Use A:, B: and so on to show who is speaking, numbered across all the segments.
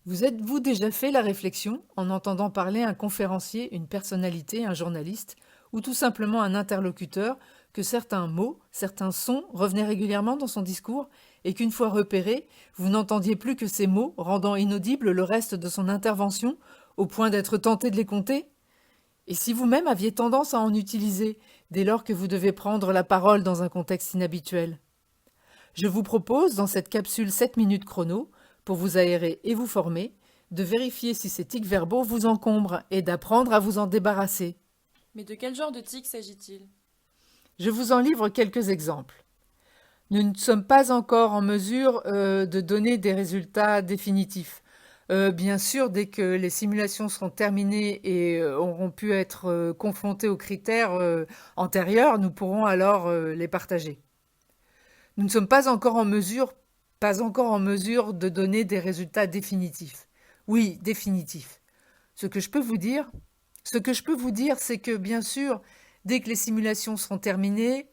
A: Vous êtes-vous déjà fait la réflexion, en entendant parler un conférencier, une personnalité, un journaliste, ou tout simplement un interlocuteur, que certains mots, certains sons revenaient régulièrement dans son discours, et qu'une fois repérés, vous n'entendiez plus que ces mots, rendant inaudible le reste de son intervention, au point d'être tenté de les compter? Et si vous-même aviez tendance à en utiliser, dès lors que vous devez prendre la parole dans un contexte inhabituel? Je vous propose, dans cette capsule 7 minutes chrono, pour vous aérer et vous former, de vérifier si ces tics verbaux vous encombrent et d'apprendre à vous en débarrasser.
B: Mais de quel genre de tic s'agit-il?
A: Je vous en livre quelques exemples. Nous ne sommes pas encore en mesure de donner des résultats définitifs. Bien sûr, dès que les simulations seront terminées et auront pu être confrontées aux critères antérieurs, nous pourrons alors les partager. Nous ne sommes pas encore en mesure de donner des résultats définitifs. Oui, définitifs. Ce que je peux vous dire, c'est que bien sûr, dès que les simulations seront terminées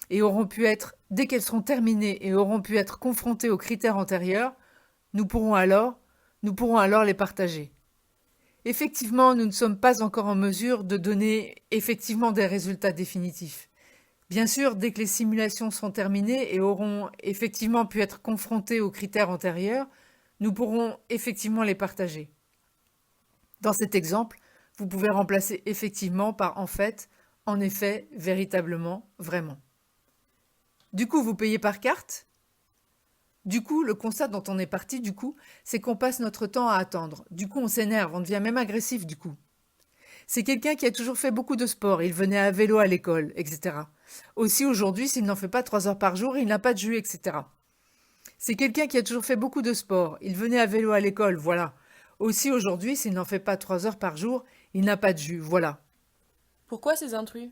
A: dès qu'elles seront terminées et auront pu être confrontées aux critères antérieurs, nous pourrons alors, nous pourrons alors les partager. Effectivement, nous ne sommes pas encore en mesure de donner effectivement des résultats définitifs. Bien sûr, dès que les simulations seront terminées et auront effectivement pu être confrontées aux critères antérieurs, nous pourrons effectivement les partager. Dans cet exemple, vous pouvez remplacer effectivement par en fait, en effet, véritablement, vraiment. Du coup, vous payez par carte? Du coup, le constat dont on est parti, c'est qu'on passe notre temps à attendre. Du coup, on s'énerve, on devient même agressif, du coup. C'est quelqu'un qui a toujours fait beaucoup de sport, il venait à vélo à l'école, etc. Aussi aujourd'hui, s'il n'en fait pas 3 heures par jour, il n'a pas de jus, etc. C'est quelqu'un qui a toujours fait beaucoup de sport, il venait à vélo à l'école, voilà. Aussi aujourd'hui, s'il n'en fait pas 3 heures par jour, il n'a pas de jus, voilà.
B: Pourquoi ces intrus?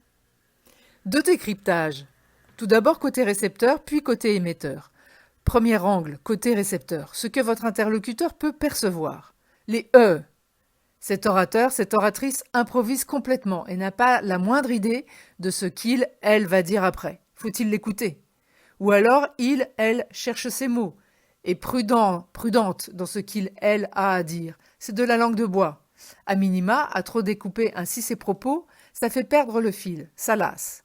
A: Deux décryptages. Tout d'abord côté récepteur, puis côté émetteur. Premier angle, côté récepteur, ce que votre interlocuteur peut percevoir. Les E. Cet orateur, cette oratrice improvise complètement et n'a pas la moindre idée de ce qu'il, elle va dire après. Faut-il l'écouter? Ou alors, il, elle cherche ses mots, est prudente dans ce qu'il, elle a à dire. C'est de la langue de bois. À minima, à trop découper ainsi ses propos, ça fait perdre le fil, ça lasse.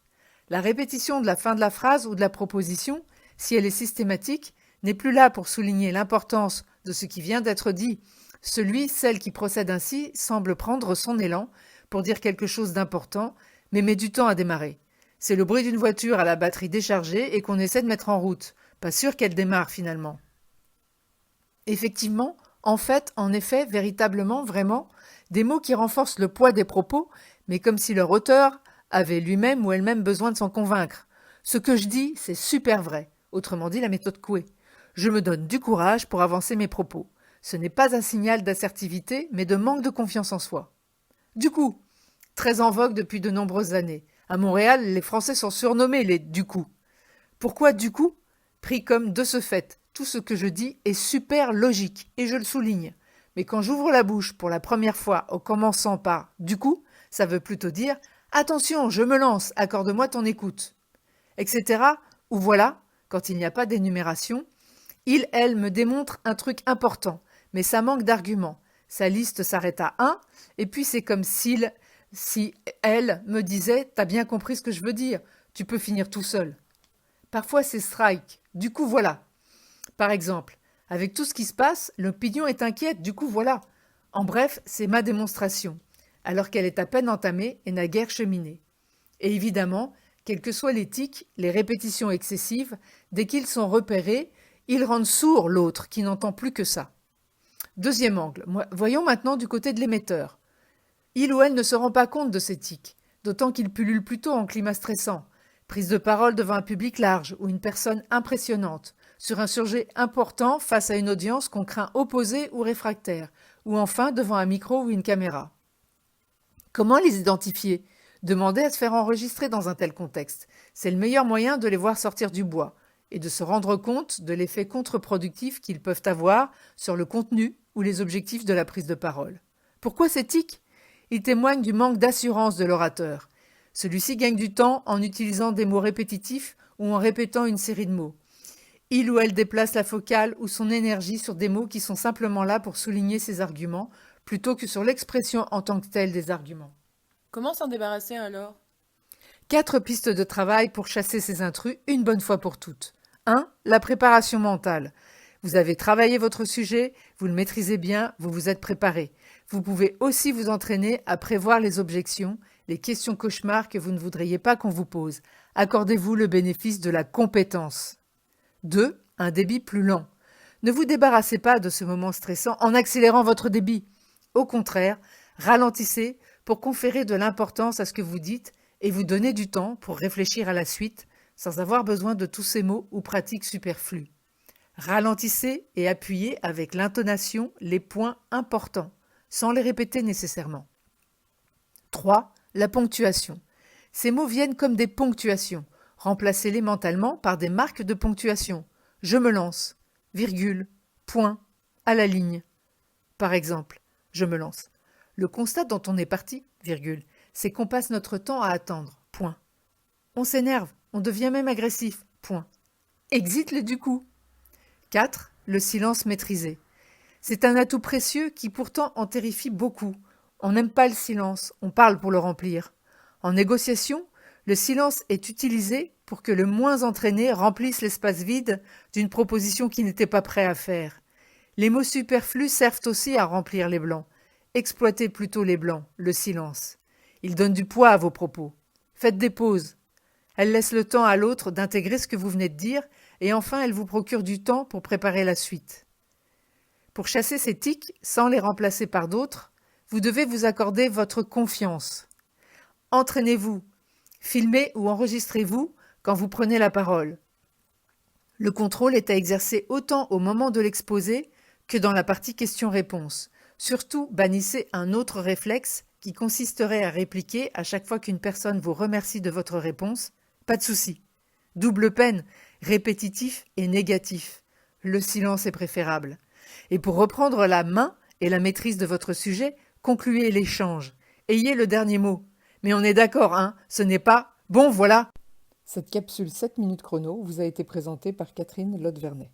A: La répétition de la fin de la phrase ou de la proposition, si elle est systématique, n'est plus là pour souligner l'importance de ce qui vient d'être dit. Celle qui procède ainsi semble prendre son élan pour dire quelque chose d'important, mais met du temps à démarrer. C'est le bruit d'une voiture à la batterie déchargée et qu'on essaie de mettre en route. Pas sûr qu'elle démarre finalement. Effectivement, en fait, en effet, véritablement, vraiment, des mots qui renforcent le poids des propos, mais comme si leur auteur avait lui-même ou elle-même besoin de s'en convaincre. Ce que je dis, c'est super vrai. Autrement dit, la méthode Coué. Je me donne du courage pour avancer mes propos. Ce n'est pas un signal d'assertivité, mais de manque de confiance en soi. Du coup, très en vogue depuis de nombreuses années. À Montréal, les Français sont surnommés les du coup. Pourquoi du coup? Pris comme de ce fait. Tout ce que je dis est super logique, et je le souligne. Mais quand j'ouvre la bouche pour la première fois en commençant par du coup, ça veut plutôt dire attention, je me lance, accorde-moi ton écoute, etc. Ou voilà, quand il n'y a pas d'énumération, il, elle me démontre un truc important, mais ça manque d'arguments. Sa liste s'arrête à un, et puis c'est comme si elle me disait t'as bien compris ce que je veux dire, tu peux finir tout seul. Parfois c'est strike, du coup voilà. Par exemple, avec tout ce qui se passe, l'opinion est inquiète, du coup voilà. En bref, c'est ma démonstration, alors qu'elle est à peine entamée et n'a guère cheminé. Et évidemment, quels que soient les tics, les répétitions excessives, dès qu'ils sont repérés, ils rendent sourd l'autre qui n'entend plus que ça. Deuxième angle, voyons maintenant du côté de l'émetteur. Il ou elle ne se rend pas compte de ces tics, d'autant qu'il pullule plutôt en climat stressant. Prise de parole devant un public large ou une personne impressionnante, sur un sujet important face à une audience qu'on craint opposée ou réfractaire, ou enfin devant un micro ou une caméra. Comment les identifier? Demander à se faire enregistrer dans un tel contexte. C'est le meilleur moyen de les voir sortir du bois et de se rendre compte de l'effet contre-productif qu'ils peuvent avoir sur le contenu ou les objectifs de la prise de parole. Pourquoi ces tics? Ils témoignent du manque d'assurance de l'orateur. Celui-ci gagne du temps en utilisant des mots répétitifs ou en répétant une série de mots. Il ou elle déplace la focale ou son énergie sur des mots qui sont simplement là pour souligner ses arguments, plutôt que sur l'expression en tant que telle des arguments.
B: Comment s'en débarrasser alors?
A: 4 pistes de travail pour chasser ces intrus une bonne fois pour toutes. 1. La préparation mentale. Vous avez travaillé votre sujet, vous le maîtrisez bien, vous vous êtes préparé. Vous pouvez aussi vous entraîner à prévoir les objections, les questions cauchemars que vous ne voudriez pas qu'on vous pose. Accordez-vous le bénéfice de la compétence. 2. Un débit plus lent. Ne vous débarrassez pas de ce moment stressant en accélérant votre débit. Au contraire, ralentissez pour conférer de l'importance à ce que vous dites et vous donner du temps pour réfléchir à la suite sans avoir besoin de tous ces mots ou pratiques superflus. Ralentissez et appuyez avec l'intonation les points importants, sans les répéter nécessairement. 3. La ponctuation. Ces mots viennent comme des ponctuations. Remplacez-les mentalement par des marques de ponctuation. Je me lance, virgule, point, à la ligne. Par exemple, je me lance. Le constat dont on est parti, virgule, c'est qu'on passe notre temps à attendre, point. On s'énerve, on devient même agressif, point. Exit-le du coup. 4. Le silence maîtrisé. C'est un atout précieux qui pourtant en terrifie beaucoup. On n'aime pas le silence, on parle pour le remplir. En négociation, le silence est utilisé pour que le moins entraîné remplisse l'espace vide d'une proposition qu'il n'était pas prêt à faire. Les mots superflus servent aussi à remplir les blancs. Exploitez plutôt les blancs, le silence. Ils donnent du poids à vos propos. Faites des pauses. Elles laissent le temps à l'autre d'intégrer ce que vous venez de dire et enfin elles vous procurent du temps pour préparer la suite. Pour chasser ces tics, sans les remplacer par d'autres, vous devez vous accorder votre confiance. Entraînez-vous. Filmez ou enregistrez-vous quand vous prenez la parole. Le contrôle est à exercer autant au moment de l'exposé que dans la partie questions-réponses. Surtout, bannissez un autre réflexe qui consisterait à répliquer à chaque fois qu'une personne vous remercie de votre réponse. Pas de souci. Double peine, répétitif et négatif. Le silence est préférable. Et pour reprendre la main et la maîtrise de votre sujet, concluez l'échange. Ayez le dernier mot. Mais on est d'accord, hein, ce n'est pas « bon, voilà ». Cette capsule 7 minutes chrono vous a été présentée par Catherine Lotte-Vernet.